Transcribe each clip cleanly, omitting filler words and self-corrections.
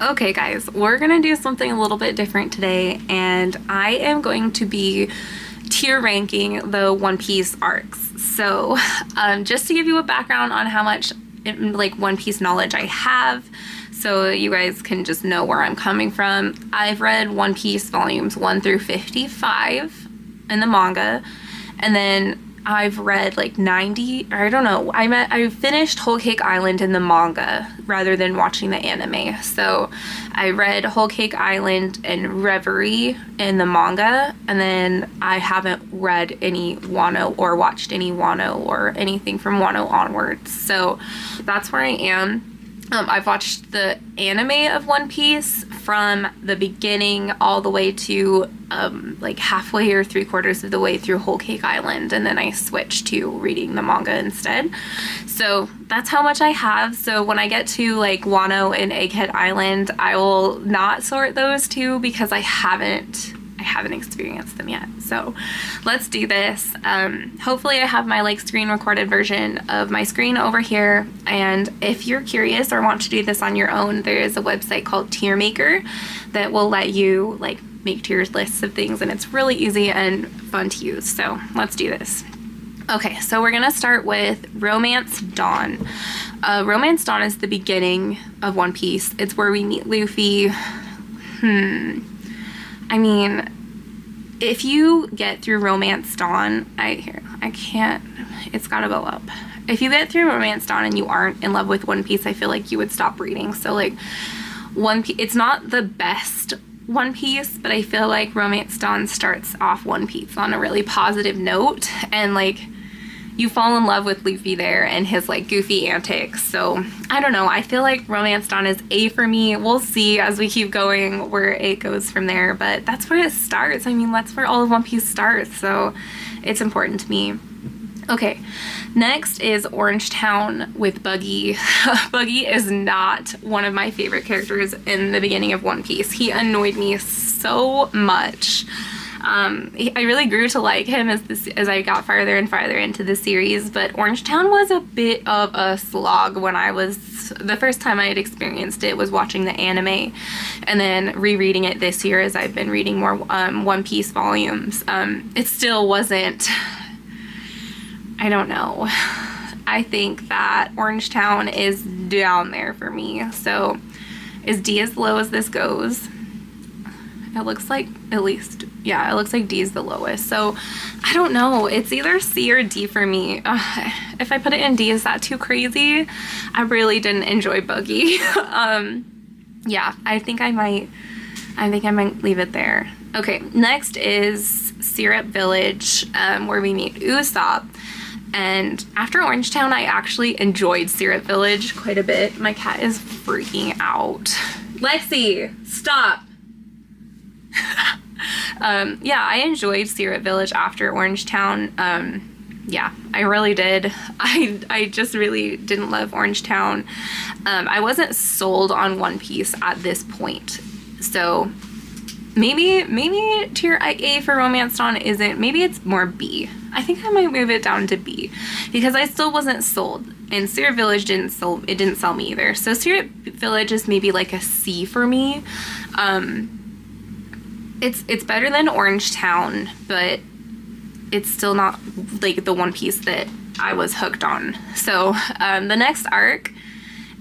Okay guys, we're gonna do something a little bit different today, and I am going to be tier ranking the One Piece arcs. So just to give you a background on how much One Piece knowledge I have, so you guys can just know where I'm coming from. I've read One Piece volumes 1 through 55 in the manga, and then I've read like 90, or I don't know, I finished Whole Cake Island in the manga rather than watching the anime. So I read Whole Cake Island and Reverie in the manga, and then I haven't read any Wano or watched any Wano or anything from Wano onwards. So that's where I am. I've watched the anime of One Piece from the beginning all the way to like halfway or 3/4 of the way through Whole Cake Island, and then I switched to reading the manga instead. So that's how much I have. So when I get to like Wano and Egghead Island, I will not sort those two because I haven't experienced them yet. So let's do this. Hopefully I have my like screen recorded version of my screen over here, and if you're curious or want to do this on your own, there is a website called Tier Maker that will let you like make tier lists of things, and it's really easy and fun to use. So let's do this. Okay, so we're gonna start with Romance Dawn. Romance Dawn is the beginning of One Piece. It's where we meet Luffy. I mean, if you get through Romance Dawn, it's gotta go up. If you get through Romance Dawn and you aren't in love with One Piece, I feel like you would stop reading. So like, it's not the best One Piece, but I feel like Romance Dawn starts off One Piece on a really positive note, and like, you fall in love with Luffy there and his like goofy antics. So I don't know, I feel like Romance Dawn is A for me. We'll see as we keep going where it goes from there, but that's where it starts. I mean, that's where all of One Piece starts, so it's important to me. Okay, next is Orange Town with Buggy. Buggy is not one of my favorite characters in the beginning of One Piece. He annoyed me so much. I really grew to like him as I got farther and farther into the series, but Orange Town was a bit of a slog when the first time I had experienced it was watching the anime, and then rereading it this year as I've been reading more One Piece volumes. It still wasn't, I don't know. I think that Orange Town is down there for me. So is D as low as this goes? It looks like, at least, yeah, it looks like D is the lowest. So I don't know, it's either C or D for me. If I put it in D, is that too crazy? I really didn't enjoy Buggy. Yeah, I think I might leave it there. Okay, next is Syrup Village, where we meet Usopp. And after Orange Town, I actually enjoyed Syrup Village quite a bit. My cat is freaking out. Lexi, stop. Yeah, I enjoyed Syrup Village after Orange Town. Yeah, I really did. I just really didn't love Orange Town. I wasn't sold on One Piece at this point. So maybe tier A for Romance Dawn isn't, maybe it's more B. I think I might move it down to B because I still wasn't sold, and Syrup Village didn't sell me either. So Syrup Village is maybe like a C for me. It's better than Orange Town, but it's still not like the One Piece that I was hooked on. So the next arc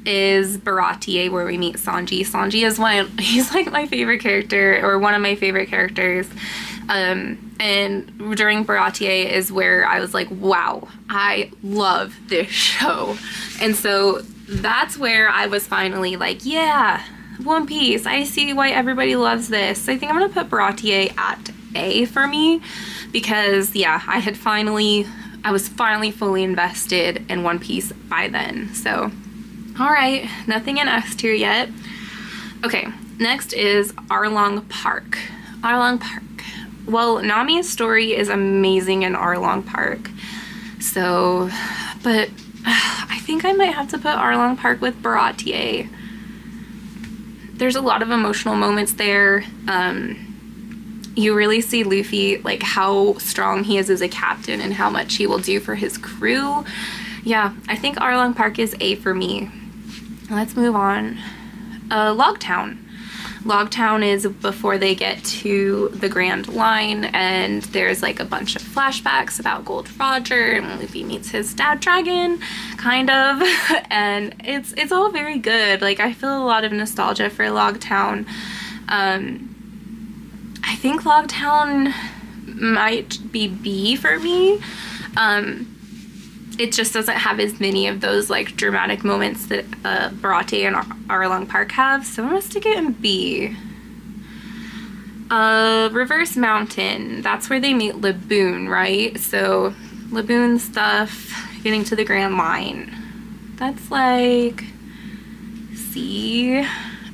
is Baratie, where we meet Sanji. Sanji is he's like my favorite character, or one of my favorite characters. And during Baratie is where I was like, wow, I love this show. And so that's where I was finally like, yeah, One Piece, I see why everybody loves this. I think I'm gonna put Baratie at A for me because yeah, I was finally fully invested in One Piece by then. So all right, nothing in S tier yet. Okay, next is Arlong Park. Arlong Park. Well, Nami's story is amazing in Arlong Park. So, but I think I might have to put Arlong Park with Baratie. There's a lot of emotional moments there. You really see Luffy, like how strong he is as a captain and how much he will do for his crew. Yeah, I think Arlong Park is A for me. Let's move on. Logtown. Logtown is before they get to the Grand Line, and there's like a bunch of flashbacks about Gold Roger, and Luffy meets his dad dragon, kind of, and it's all very good. Like, I feel a lot of nostalgia for Logtown. I think Logtown might be B for me. It just doesn't have as many of those like dramatic moments that Barate and Arlong Park have, so I'm gonna stick it in B. Reverse Mountain, that's where they meet Laboon, right? So Laboon stuff, getting to the Grand Line. That's like C.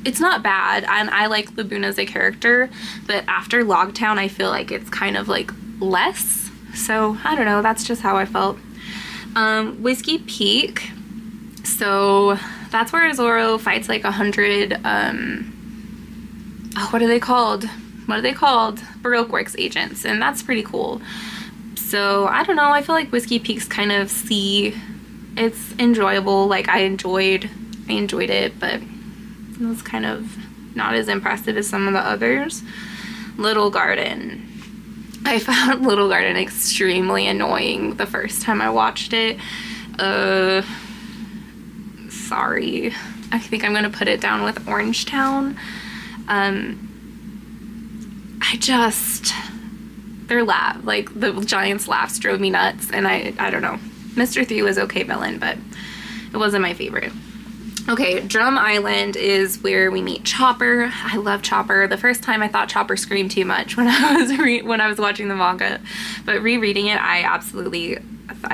It's not bad, and I like Laboon as a character, but after Logtown I feel like it's kind of like less. So I don't know, that's just how I felt. Whiskey Peak, so that's where Zoro fights like 100 what are they called Baroque Works agents, and that's pretty cool. So I don't know, I feel like Whiskey Peak's kind of C. It's enjoyable, like I enjoyed it, but it was kind of not as impressive as some of the others. Little Garden, I found Little Garden extremely annoying the first time I watched it. Sorry. I think I'm gonna put it down with Orangetown. Their laugh, like the Giants' laughs drove me nuts, and I don't know. Mr. 3 was okay villain, but it wasn't my favorite. Okay, Drum Island is where we meet Chopper. I love Chopper. The first time I thought Chopper screamed too much when I was watching the manga, but rereading it, I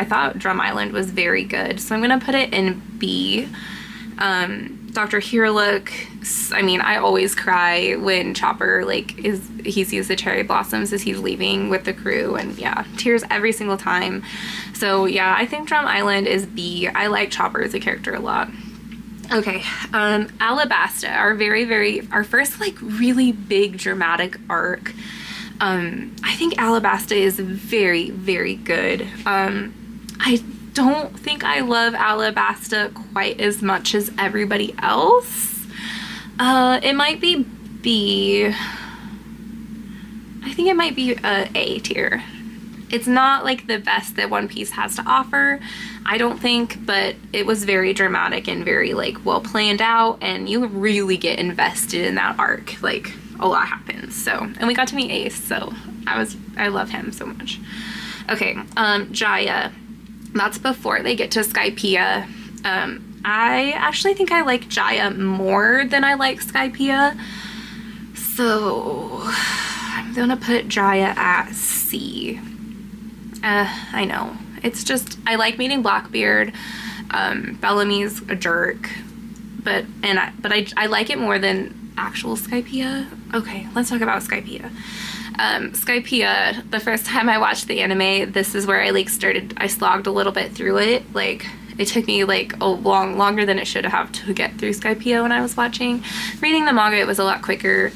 thought Drum Island was very good. So I'm gonna put it in B. Dr. Heroic, I mean, I always cry when Chopper he sees the cherry blossoms as he's leaving with the crew, and yeah, tears every single time. So yeah, I think Drum Island is B. I like Chopper as a character a lot. Okay, Alabasta, our first like really big dramatic arc. I think Alabasta is very, very good. I don't think I love Alabasta quite as much as everybody else. It might be B. I think it might be A tier. It's not like the best that One Piece has to offer, I don't think, but it was very dramatic and very like well planned out, and you really get invested in that arc. Like a lot happens. So, and we got to meet Ace, so I love him so much. Okay, Jaya, that's before they get to Skypiea. I actually think I like Jaya more than I like Skypiea, so I'm gonna put Jaya at C. I know, it's just, I like meeting Blackbeard. Bellamy's a jerk, but I like it more than actual Skypiea. Okay, let's talk about Skypiea. Skypiea, the first time I watched the anime, this is where I slogged a little bit through it. Like, it took me like longer than it should have to get through Skypiea when I was watching. Reading the manga, it was a lot quicker,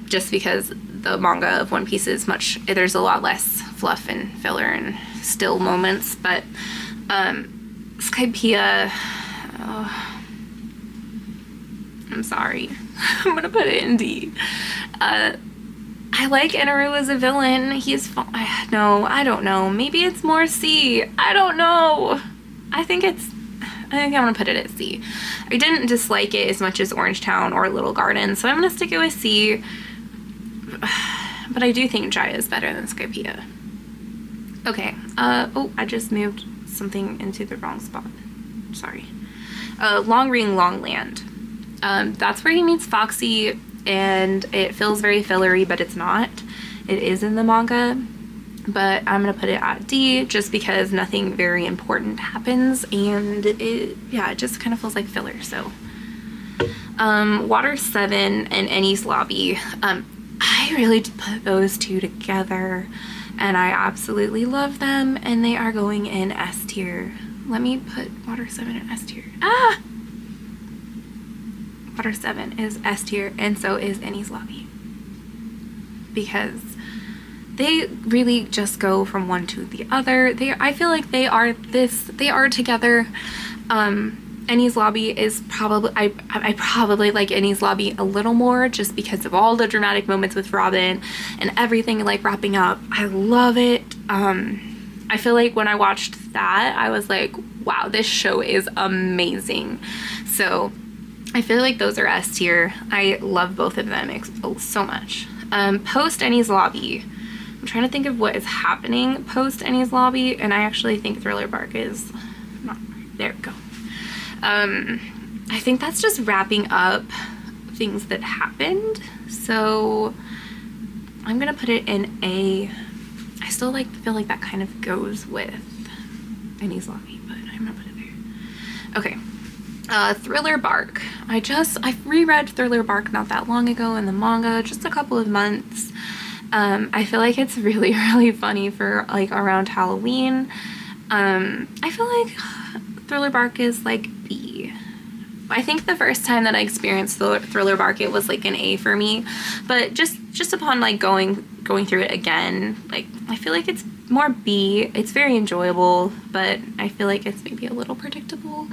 just because the manga of One Piece is there's a lot less fluff and filler and still moments, but Skypiea, I'm sorry, I'm gonna put it in D. I like Inaru as a villain. He's fun. No, I don't know. Maybe it's more C. I don't know. I think I'm gonna put it at C. I didn't dislike it as much as Orangetown or Little Garden, so I'm gonna stick it with C. But I do think Jaya is better than Skypiea. Okay, oh, I just moved something into the wrong spot. Sorry. Long Ring, Long Land. That's where he meets Foxy, and it feels very fillery, but it's not. It is in the manga, but I'm gonna put it at D just because nothing very important happens, and it just kind of feels like filler. So Water 7 and Enies Lobby, I really put those two together, and I absolutely love them, and they are going in S tier. Let me put Water 7 in S tier. Water 7 is S tier, and so is Enies Lobby, because they really just go from one to the other. I feel like they are together, and Enies Lobby is probably, I probably like Enies Lobby a little more just because of all the dramatic moments with Robin and everything like wrapping up. I love it. I feel like when I watched that, I was like, wow, this show is amazing. So I feel like those are S tier. I love both of them so much. Post Enies Lobby. I'm trying to think of what is happening post Enies Lobby, and I actually think Thriller Bark is not, there we go. I think that's just wrapping up things that happened. So I'm gonna put it in A. I still feel like that kind of goes with Enies Lobby, but I'm gonna put it there. Okay. Thriller Bark. I reread Thriller Bark not that long ago in the manga, just a couple of months. I feel like it's really, really funny for like around Halloween. I feel like Thriller Bark is like B. I think the first time that I experienced Thriller Bark, it was like an A for me, but just upon like going through it again, like I feel like it's more B. It's very enjoyable, but I feel like it's maybe a little predictable.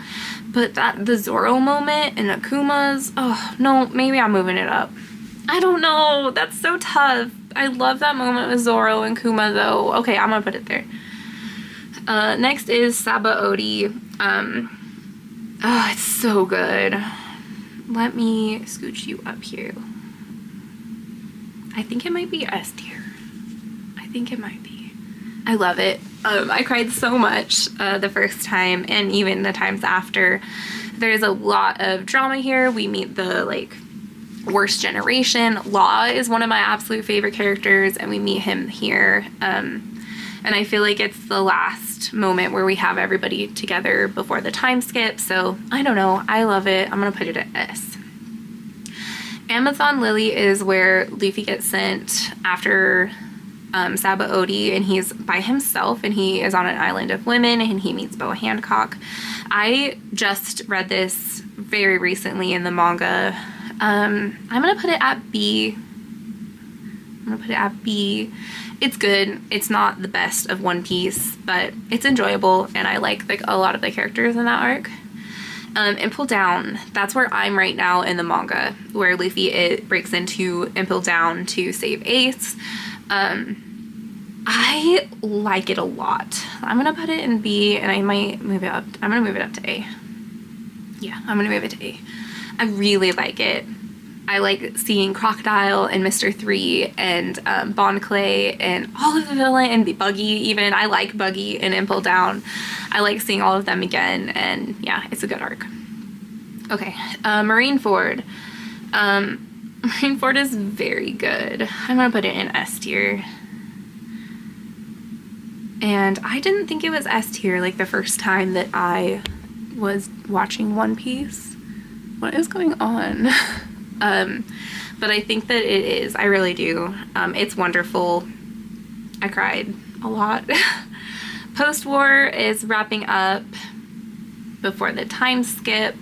But the Zoro moment and Akuma's, oh no, maybe I'm moving it up. I don't know, that's so tough. I love that moment with Zoro and Kuma though. Okay, I'm gonna put it there. Next is Sabaody. Oh, it's so good. Let me scooch you up here. I think it might be S tier. I think it might be. I love it. I cried so much the first time and even the times after. There's a lot of drama here. We meet the like worst generation. Law is one of my absolute favorite characters, and we meet him here. And I feel like it's the last moment where we have everybody together before the time skip. So I don't know. I love it. I'm gonna put it at S. Amazon Lily is where Luffy gets sent after Sabaody, and he's by himself, and he is on an island of women, and he meets Boa Hancock. I just read this very recently in the manga. I'm gonna put it at B. It's good. It's not the best of One Piece, but it's enjoyable, and I like a lot of the characters in that arc. Impel Down, that's where I'm right now in the manga, where Luffy breaks into Impel Down to save Ace. I like it a lot. I'm gonna put it in B, and I might move it up. I'm gonna move it up to A. Yeah, I'm gonna move it to A. I really like it. I like seeing Crocodile and Mr. 3 and Bon Clay and all of the villain and Buggy even. I like Buggy and Impel Down. I like seeing all of them again, and yeah, it's a good arc. Okay, Marineford. Marineford is very good. I'm gonna put it in S tier. And I didn't think it was S tier like the first time that I was watching One Piece. What is going on? But I think that it is. I really do. It's wonderful. I cried a lot. Post-war is wrapping up before the time skip.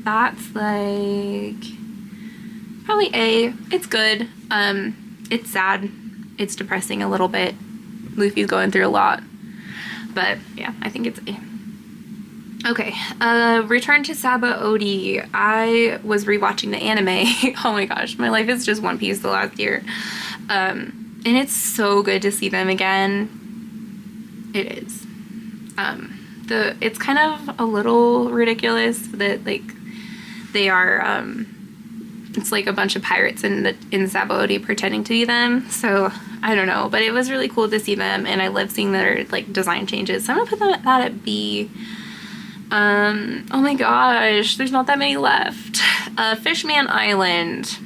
That's like probably A. It's good. It's sad. It's depressing a little bit. Luffy's going through a lot. But yeah, I think it's A. Okay, Return to Sabaody. I was rewatching the anime. Oh my gosh, my life is just One Piece the last year. And it's so good to see them again. It is. It's kind of a little ridiculous that like they are it's like a bunch of pirates in Sabaody pretending to be them. So I don't know, but it was really cool to see them, and I love seeing their like design changes. So I'm gonna put that at B. Oh my gosh, there's not that many left. Fishman Island.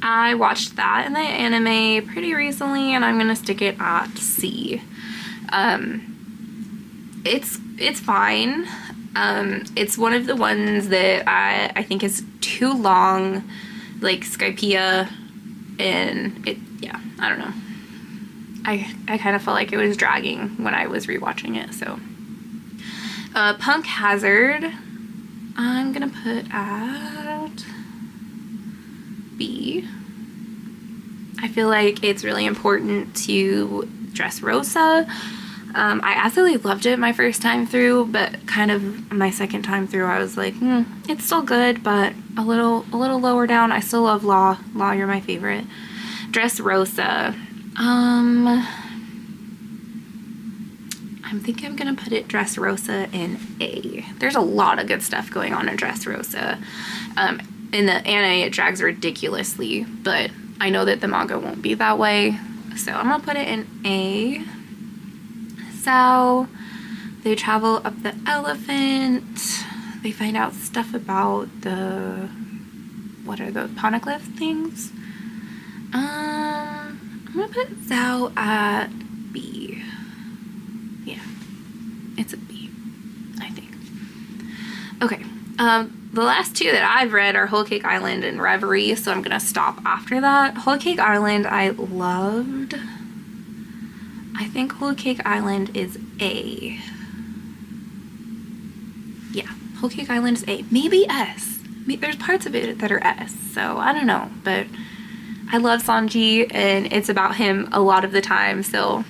I watched that in the anime pretty recently, and I'm gonna stick it at C. It's fine. It's one of the ones that I think is too long, like Skypiea, and yeah, I don't know. I kind of felt like it was dragging when I was rewatching it, so. Punk Hazard, I'm gonna put at B. I feel like it's really important to Dressrosa. I absolutely loved it my first time through, but kind of my second time through I was like, it's still good, but a little lower down. I still love Law. Law, you're my favorite. Dressrosa. I think I'm gonna put it Dressrosa in A. There's a lot of good stuff going on in Dressrosa. In the anime it drags ridiculously, but I know that the manga won't be that way, so I'm gonna put it in A. So they travel up the elephant. They find out stuff about the, what are those poneglyph things? I'm gonna put Zhao at B. Yeah, it's a B, I think. Okay, the last two that I've read are Whole Cake Island and Reverie, so I'm gonna stop after that. Whole Cake Island I loved. I think Whole Cake Island is A. Yeah, Whole Cake Island is A. Maybe S. There's parts of it that are S, so I don't know, but I love Sanji, and it's about him a lot of the time, so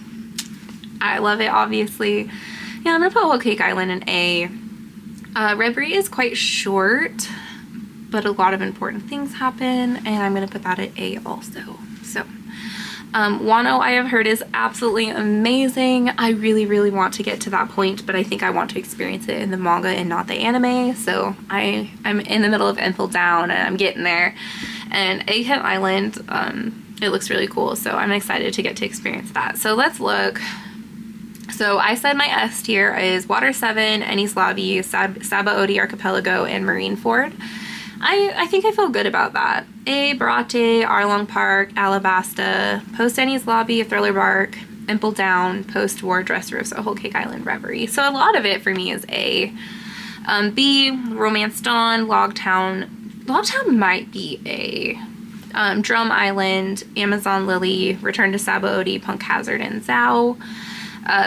I love it, obviously. Yeah, I'm gonna put Whole Cake Island in A. Reverie is quite short, but a lot of important things happen, and I'm gonna put that at A also. So, Wano I have heard is absolutely amazing. I really want to get to that point, but I think I want to experience it in the manga and not the anime, so I'm in the middle of Impel Down, and I'm getting there. And Egghead Island, it looks really cool, so I'm excited to get to experience that. So let's look. So I said my S tier is Water 7, Enies Lobby, Sabaody Archipelago, and Marineford. I think I feel good about that. A, Barate, Arlong Park, Alabasta, Post Enies Lobby, Thriller Bark, Impel Down, Post-War, Dressrosa, Whole Cake Island, Reverie. So a lot of it for me is A. B, Romance Dawn, Logtown. Logtown might be A. Drum Island, Amazon Lily, Return to Sabaody, Punk Hazard, and Zhao.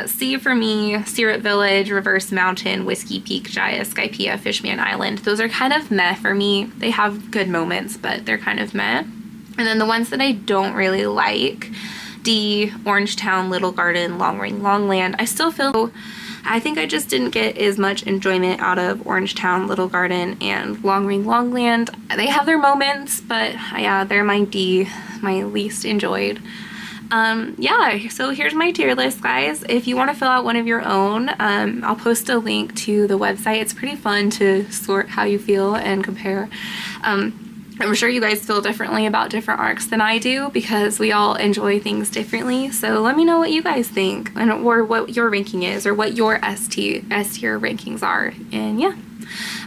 C for me, Syrup Village, Reverse Mountain, Whiskey Peak, Jaya, Skypiea, Fishman Island. Those are kind of meh for me. They have good moments, but they're kind of meh. And then the ones that I don't really like, D, Orange Town, Little Garden, Long Ring, Longland. I think I just didn't get as much enjoyment out of Orange Town, Little Garden, and Long Ring, Longland. They have their moments, but yeah, they're my D, my least enjoyed. Yeah, so here's my tier list, guys. If you want to fill out one of your own, I'll post a link to the website. It's pretty fun to sort how you feel and compare. I'm sure you guys feel differently about different arcs than I do, because we all enjoy things differently. So let me know what you guys think, or what your ranking is, or what your S tier rankings are. And yeah,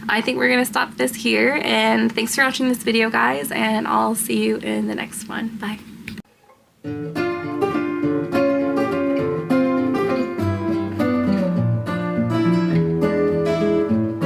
I think we're gonna stop this here, and thanks for watching this video, guys, and I'll see you in the next one. Bye.